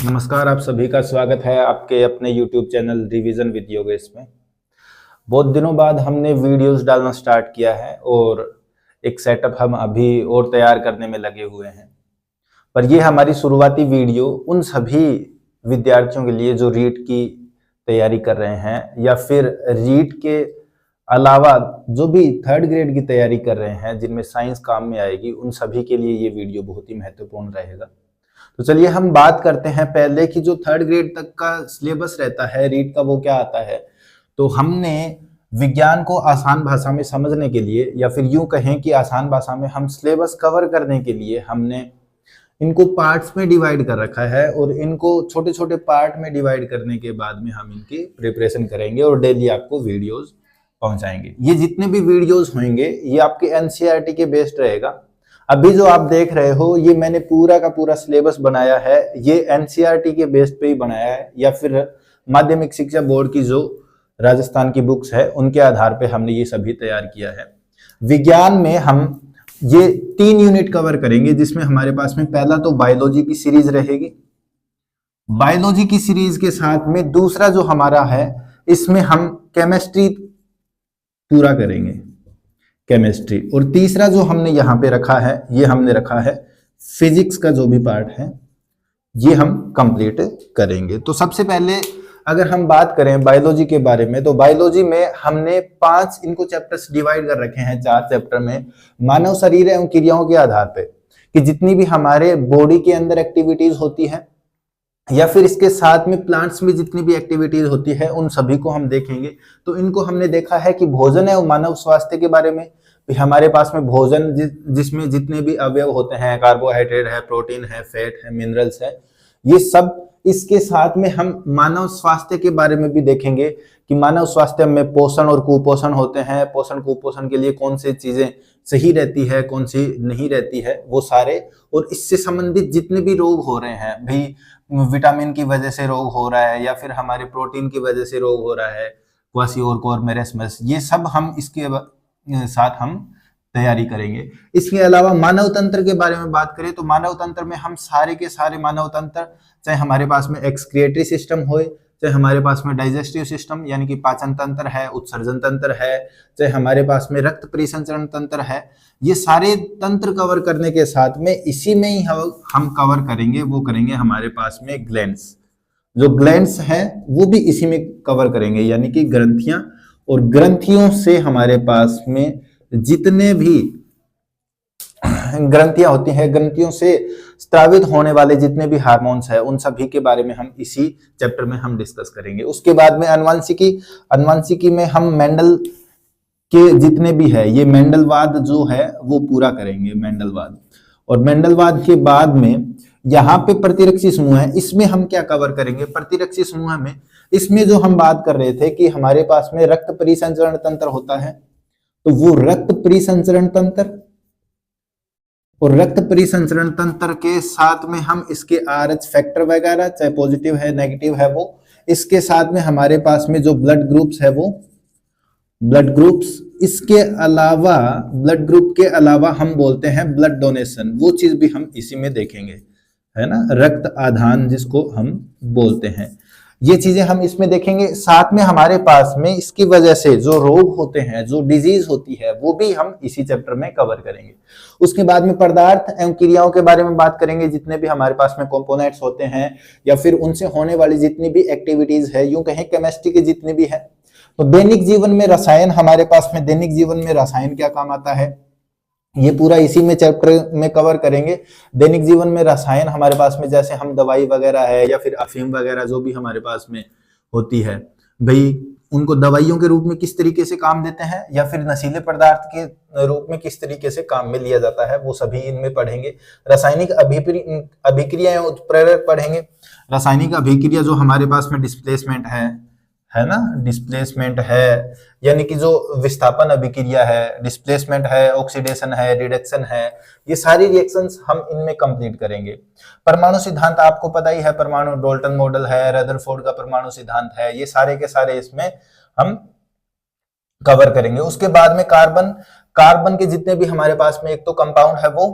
नमस्कार, आप सभी का स्वागत है आपके अपने YouTube channel revision with Yogesh में। बहुत दिनों बाद हमने वीडियोस डालना स्टार्ट किया है और एक सेटअप हम अभी और तैयार करने में लगे हुए हैं। पर ये हमारी शुरुआती वीडियो उन सभी विद्यार्थियों के लिए जो रीट की तैयारी कर रहे हैं या फिर रीट के अलावा जो भी थर्ड ग्रेड की तैयारी कर रहे हैं, जिनमें साइंस काम में आएगी, उन सभी के लिए ये वीडियो बहुत ही महत्वपूर्ण रहेगा। तो चलिए हम बात करते हैं पहले कि जो थर्ड ग्रेड तक का सिलेबस रहता है रीट का, वो क्या आता है। तो हमने विज्ञान को आसान भाषा में समझने के लिए या फिर यूं कहें कि आसान भाषा में हम सिलेबस कवर करने के लिए हमने इनको पार्ट्स में डिवाइड कर रखा है और इनको छोटे छोटे पार्ट में डिवाइड करने के बाद में हम इनकी प्रिपरेशन करेंगे और डेली आपको वीडियोस पहुंचाएंगे। ये जितने भी वीडियोस होंगे ये आपके एनसीईआरटी के बेस्ड रहेगा। अभी जो आप देख रहे हो ये मैंने पूरा का पूरा सिलेबस बनाया है, ये एनसीईआरटी के बेस पे ही बनाया है या फिर माध्यमिक शिक्षा बोर्ड की जो राजस्थान की बुक्स है उनके आधार पे हमने ये सभी तैयार किया है। विज्ञान में हम ये 3 यूनिट कवर करेंगे, जिसमें हमारे पास में पहला तो बायोलॉजी की सीरीज रहेगी। बायोलॉजी की सीरीज के साथ में दूसरा जो हमारा है इसमें हम केमिस्ट्री पूरा करेंगे, केमिस्ट्री। और तीसरा जो हमने यहाँ पे रखा है ये हमने रखा है फिजिक्स का जो भी पार्ट है ये हम कंप्लीट करेंगे। तो सबसे पहले अगर हम बात करें बायोलॉजी के बारे में, तो बायोलॉजी में हमने 5 इनको चैप्टर्स डिवाइड कर रखे हैं 4 चैप्टर में, मानव शरीर एवं क्रियाओं के आधार पे कि जितनी भी हमारे बॉडी के अंदर एक्टिविटीज होती है या फिर इसके साथ में प्लांट्स में जितनी भी एक्टिविटीज होती है उन सभी को हम देखेंगे। तो इनको हमने देखा है कि भोजन एवं मानव स्वास्थ्य के बारे में भी हमारे पास में भोजन जिसमें जितने भी अवयव होते हैं, कार्बोहाइड्रेट है, प्रोटीन है, फैट है, मिनरल्स है, ये सब। इसके साथ में हम मानव स्वास्थ्य के बारे में भी देखेंगे कि मानव स्वास्थ्य में पोषण और कुपोषण होते हैं, पोषण कुपोषण के लिए कौन सी चीजें सही रहती है, कौन सी नहीं रहती है, वो सारे। और इससे संबंधित जितने भी रोग हो रहे हैं भाई, विटामिन की वजह से रोग हो रहा है या फिर हमारे प्रोटीन की वजह से रोग हो रहा है, क्वासिओरकोर मेरेस्मस, ये सब हम इसके साथ हम तैयारी करेंगे। इसके अलावा मानव तंत्र के बारे में बात करें तो मानव तंत्र में हम सारे के सारे मानव तंत्र, चाहे हमारे पास में एक्सक्रिएटरी सिस्टम हो, चाहे हमारे पास में डाइजेस्टिव सिस्टम यानी कि पाचन तंत्र है, उत्सर्जन तंत्र है, चाहे हमारे पास में रक्त परिसंचरण तंत्र है, ये सारे तंत्र कवर करने के साथ में इसी में ही हम कवर करेंगे, वो करेंगे हमारे पास में ग्लैंड्स। जो ग्लैंड्स है वो भी इसी में कवर करेंगे यानी कि ग्रंथियां, और ग्रंथियों से हमारे पास में जितने भी ग्रंथियां होती हैं, ग्रंथियों से स्रावित होने वाले जितने भी हार्मोन्स है उन सभी के बारे में हम इसी चैप्टर में हम डिस्कस करेंगे। उसके बाद में अनुवांशिकी में हम मेंडल के जितने भी है, ये मेंडलवाद जो है वो पूरा करेंगे, मेंडलवाद। और मेंडलवाद के बाद में यहाँ पे प्रतिरक्षी समूह है, इसमें हम क्या कवर करेंगे। प्रतिरक्षी समूह में इसमें जो हम बात कर रहे थे कि हमारे पास में रक्त परिसंचरण तंत्र होता है, तो वो रक्त परिसंचरण तंत्र और रक्त परिसंचरण तंत्र के साथ में हम इसके RH फैक्टर वगैरह, चाहे पॉजिटिव है नेगेटिव है वो, इसके साथ में हमारे पास में जो ब्लड ग्रुप्स है वो ब्लड ग्रुप्स, इसके अलावा ब्लड ग्रुप के अलावा हम बोलते हैं ब्लड डोनेशन, वो चीज भी हम इसी में देखेंगे, है ना, रक्त आदान जिसको हम बोलते हैं, ये चीजें हम इसमें देखेंगे। साथ में हमारे पास में इसकी वजह से जो रोग होते हैं, जो डिजीज होती है, वो भी हम इसी चैप्टर में कवर करेंगे। उसके बाद में पदार्थ एवं क्रियाओं के बारे में बात करेंगे, जितने भी हमारे पास में कंपोनेंट्स होते हैं या फिर उनसे होने वाली जितनी भी एक्टिविटीज है, यूं कहें केमिस्ट्री के जितने भी है। तो दैनिक जीवन में रसायन, हमारे पास में दैनिक जीवन में रसायन क्या काम आता है, ये पूरा इसी में चैप्टर में कवर करेंगे। दैनिक जीवन में रसायन हमारे पास में जैसे हम दवाई वगैरह है या फिर अफीम वगैरह जो भी हमारे पास में होती है भाई, उनको दवाइयों के रूप में किस तरीके से काम देते हैं या फिर नशीले पदार्थ के रूप में किस तरीके से काम में लिया जाता है, वो सभी इनमें पढ़ेंगे। रासायनिक अभिक्रिया उत्प्रेरक पढ़ेंगे। रासायनिक अभिक्रिया जो हमारे पास में डिस्प्लेसमेंट है ना, डिस्प्लेसमेंट है यानी कि जो विस्थापन अभिक्रिया है, डिस्प्लेसमेंट है, ऑक्सीडेशन है, रिडक्शन है, ये सारी रिएक्शंस हम इनमें कंप्लीट करेंगे। परमाणु सिद्धांत आपको पता ही है, परमाणु डाल्टन मॉडल है, रदरफोर्ड का परमाणु सिद्धांत है, ये सारे के सारे इसमें हम कवर करेंगे। उसके बाद में कार्बन के जितने भी हमारे पास में एक तो कंपाउंड है वो,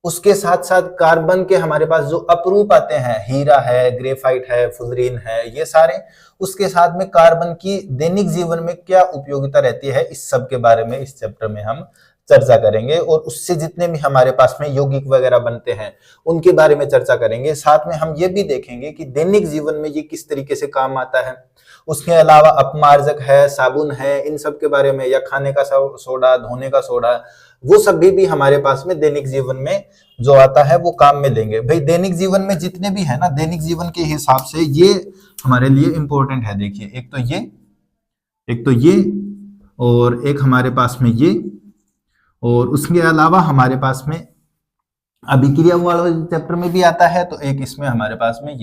उसके साथ साथ कार्बन के हमारे पास जो अपरूप आते हैं, हीरा है, ग्रेफाइट है, फुलरीन है, ये सारे, उसके साथ में कार्बन की दैनिक जीवन में क्या उपयोगिता रहती है, इस सब के बारे में इस चैप्टर में हम चर्चा करेंगे। और उससे जितने भी हमारे पास में यौगिक वगैरह बनते हैं उनके बारे में चर्चा करेंगे। साथ में हम ये भी देखेंगे कि दैनिक जीवन में ये किस तरीके से काम आता है। उसके अलावा अपमार्जक है, साबुन है, इन सब के बारे में, या खाने का सोडा, धोने का सोडा, वो सभी भी हमारे पास में दैनिक जीवन में जो आता है वो काम में लेंगे। भाई दैनिक जीवन में जितने भी है ना, दैनिक जीवन के हिसाब से ये हमारे लिए इंपॉर्टेंट है। देखिए, एक तो ये और एक हमारे पास में ये, और उसके अलावा हमारे पास में अभिक्रिया वाला चैप्टर में भी आता है, तो एक इसमें हमारे पास में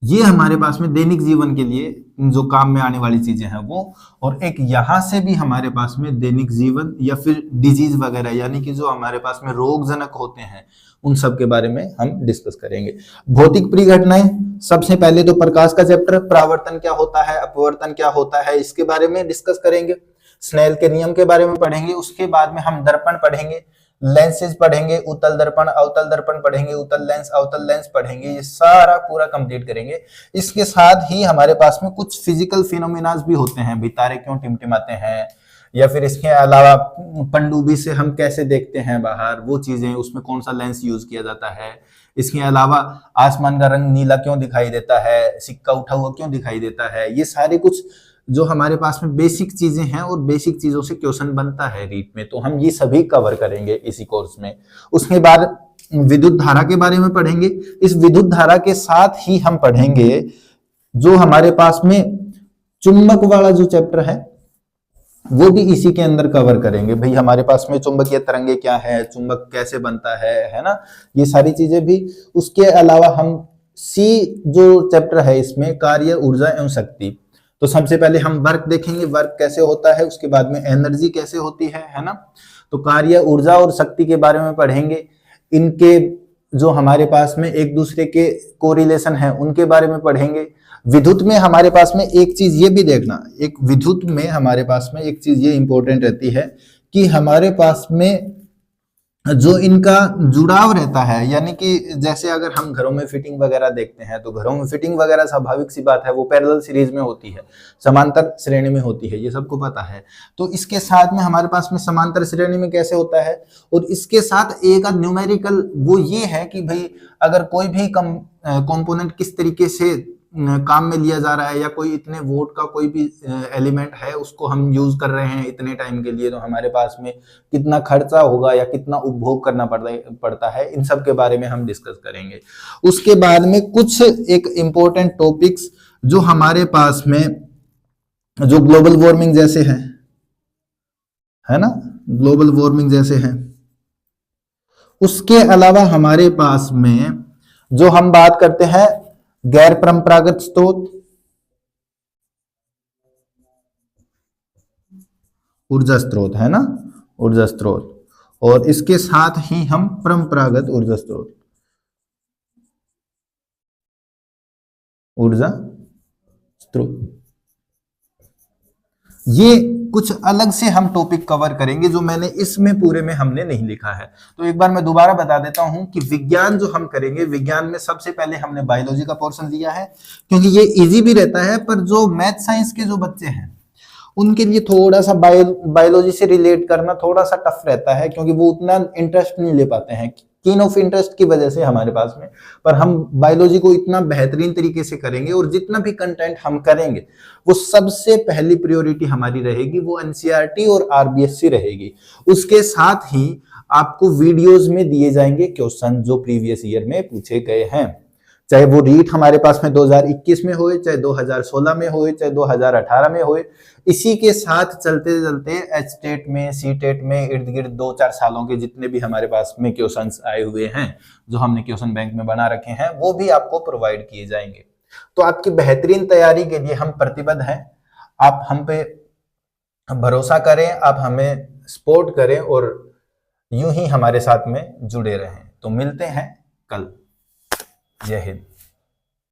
ये हमारे पास में दैनिक जीवन के लिए जो काम में आने वाली चीजें हैं वो, और एक यहां से भी हमारे पास में दैनिक जीवन या फिर डिजीज वगैरह, यानी कि जो हमारे पास में रोगजनक होते हैं, उन सब के बारे में हम डिस्कस करेंगे। भौतिक परिघटनाएं, सबसे पहले तो प्रकाश का चैप्टर, परावर्तन क्या होता है, अपवर्तन क्या होता है, इसके बारे में डिस्कस करेंगे। स्नेल के नियम के बारे में पढ़ेंगे। उसके बाद में हम दर्पण पढ़ेंगे, लेंसेज पढ़ेंगे, उत्तल दर्पण, अवतल दर्पण पढ़ेंगे, उत्तल लेंस, अवतल लेंस पढ़ेंगे। ये सारा पूरा कंप्लीट करेंगे। इसके साथ ही हमारे पास में कुछ फिजिकल फिनोमिनाज भी होते हैं, भी तारे क्यों टिमटिमाते हैं, या फिर इसके अलावा पनडुब्बी से हम कैसे देखते हैं बाहर, वो चीजें, उसमें कौन सा लेंस यूज किया जाता है। इसके अलावा आसमान का रंग नीला क्यों दिखाई देता है, सिक्का उठा हुआ क्यों दिखाई देता है। ये सारे कुछ जो हमारे पास में बेसिक चीजें हैं, और बेसिक चीजों से क्वेश्चन बनता है रीट में, तो हम ये सभी कवर करेंगे इसी कोर्स में। उसके बाद विद्युत धारा के बारे में पढ़ेंगे। इस विद्युत धारा के साथ ही हम पढ़ेंगे जो हमारे पास में चुंबक वाला जो चैप्टर है वो भी इसी के अंदर कवर करेंगे। भाई हमारे पास में चुंबकीय तरंगे क्या है, चुंबक कैसे बनता है ना, ये सारी चीजें भी। उसके अलावा हम सी जो चैप्टर है इसमें कार्य, ऊर्जा एवं शक्ति, तो सबसे पहले हम वर्क देखेंगे, वर्क कैसे होता है, उसके बाद में एनर्जी कैसे होती है ना। तो कार्य, ऊर्जा और शक्ति के बारे में पढ़ेंगे। इनके जो हमारे पास में एक दूसरे के कोरिलेशन है उनके बारे में पढ़ेंगे। विद्युत में हमारे पास में एक चीज ये भी देखना, एक विद्युत में हमारे पास में एक चीज ये इंपॉर्टेंट रहती है कि हमारे पास में जो इनका जुड़ाव रहता है, यानी कि जैसे अगर हम घरों में फिटिंग वगैरह देखते हैं, तो घरों में फिटिंग वगैरह स्वाभाविक सी बात है वो पैरेलल सीरीज में होती है, समांतर श्रेणी में होती है, ये सबको पता है। तो इसके साथ में हमारे पास में समांतर श्रेणी में कैसे होता है, और इसके साथ एक न्यूमेरिकल वो ये है कि भाई अगर कोई भी कंपोनेंट किस तरीके से काम में लिया जा रहा है, या कोई इतने वोट का कोई भी एलिमेंट है उसको हम यूज कर रहे हैं इतने टाइम के लिए, तो हमारे पास में कितना खर्चा होगा या कितना उपभोग करना पड़ता है, इन सब के बारे में हम डिस्कस करेंगे। उसके बाद में कुछ एक इंपॉर्टेंट टॉपिक्स जो हमारे पास में जो ग्लोबल वार्मिंग जैसे है ना, ग्लोबल वार्मिंग जैसे है। उसके अलावा हमारे पास में जो हम बात करते हैं गैर परंपरागत स्रोत, ऊर्जा स्रोत है ना, ऊर्जा स्रोत, और इसके साथ ही हम परंपरागत ऊर्जा स्रोत, ऊर्जा स्रोत, ये कुछ अलग से हम टॉपिक कवर करेंगे जो मैंने इसमें पूरे में हमने नहीं लिखा है। तो एक बार मैं दोबारा बता देता हूं कि विज्ञान जो हम करेंगे, विज्ञान में सबसे पहले हमने बायोलॉजी का पोर्शन लिया है, क्योंकि ये इजी भी रहता है, पर जो मैथ साइंस के जो बच्चे हैं उनके लिए थोड़ा सा बायोलॉजी से रिलेट करना थोड़ा सा टफ रहता है, क्योंकि वो उतना इंटरेस्ट नहीं ले पाते हैं, कीन ऑफ इंटरेस्ट की वजह से हमारे पास में। पर हम बायोलॉजी को इतना बेहतरीन तरीके से करेंगे, और जितना भी कंटेंट हम करेंगे वो सबसे पहली प्रायोरिटी हमारी रहेगी वो एनसीईआरटी और आरबीएससी रहेगी। उसके साथ ही आपको वीडियोस में दिए जाएंगे क्वेश्चन जो प्रीवियस ईयर में पूछे गए हैं, चाहे वो रीट हमारे पास में 2021 में होए, चाहे 2016 में होए, चाहे 2018 में होए। इसी के साथ चलते चलते एचटेट में, सीटेट में इर्द गिर्द 2-4 सालों के जितने भी हमारे पास में क्वेश्चंस आए हुए हैं, जो हमने क्वेश्चन बैंक में बना रखे हैं, वो भी आपको प्रोवाइड किए जाएंगे। तो आपकी बेहतरीन तैयारी के लिए हम प्रतिबद्ध हैं। आप हम पे भरोसा करें, आप हमें सपोर्ट करें, और यूं ही हमारे साथ में जुड़े रहें। तो मिलते हैं कल। जय हिंद।